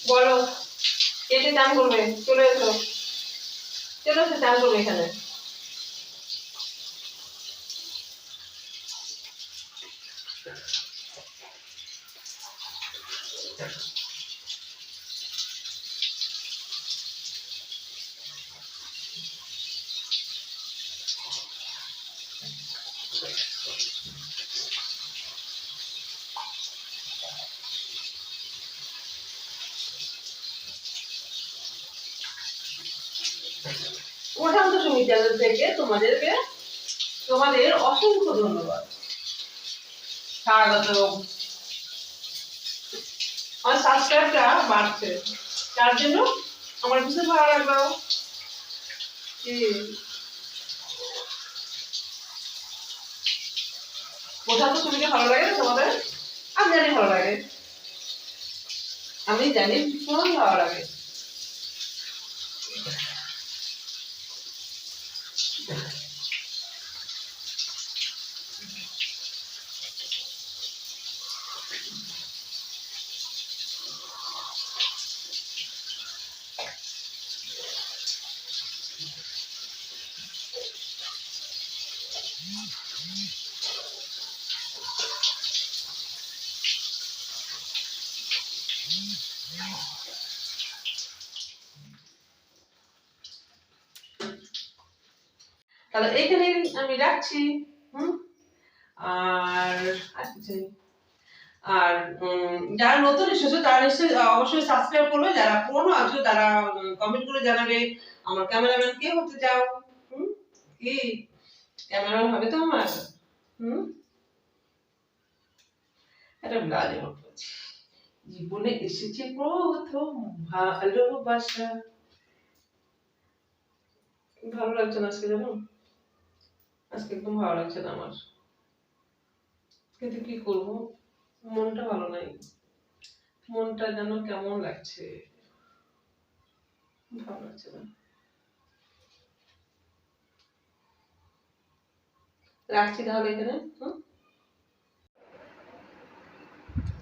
বলো কে কে চান করবে? চলে এসো, চলে এসো চান করবে এখানে। প্রশান্ত সুমি চ্যানেল থেকে তোমাদের অসংখ্য ধন্যবাদ, স্বাগত। আমার সাবস্ক্রাইবটা বাড়ছে, তার জন্য আমার ভীষণ ভালো লাগলো। প্রশান্ত সুমিকে ভালো লাগে না তোমাদের? আমি জানি ভালো লাগে, আমি জানি ভীষণ ভালো লাগে। তাহলে এইখানে আমি রাখছি। আর আর যারা নতুন এসেছো তারা নিশ্চয়ই অবশ্যই সাবস্ক্রাইব করবে, যারা পুরনো আছো তারা কমেন্ট করে জানাবে আমার ক্যামেরাম্যান কে হতে চাও। কি ক্যামেরাম্যান হবে তো আমার? এটা ব্লাজে বলছি, জীবনে এসেছে প্রথম ভালোবাসা। ভালো লাগছে না আজকে, জানো আজকে একদম ভালো লাগছে না আমার, কিন্তু কি করব, মনটা ভালো নাই, মনটা যেন কেমন লাগছে, ভালো লাগছে না। রাখছি তাহলে এখানে।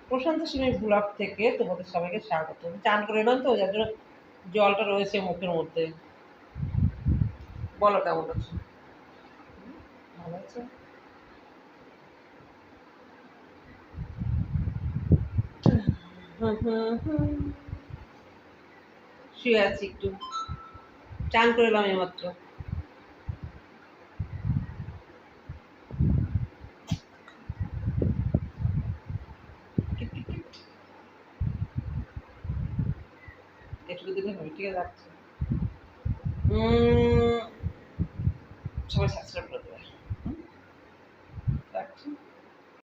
প্রশান্ত সিংহের ব্লগ থেকে তোমাদের সবাইকে স্বাগত। চান করে এলাম তো, যার জন্য জলটা রয়েছে মুখের মধ্যে। বলো কেমন আছে? ভালো আছে। শুয়ে আছি একটু, চান করে এলাম এইমাত্র। একটু দিলে হবে, ঠিক আছে রাখছি। সবাই সাবস্ক্রাইব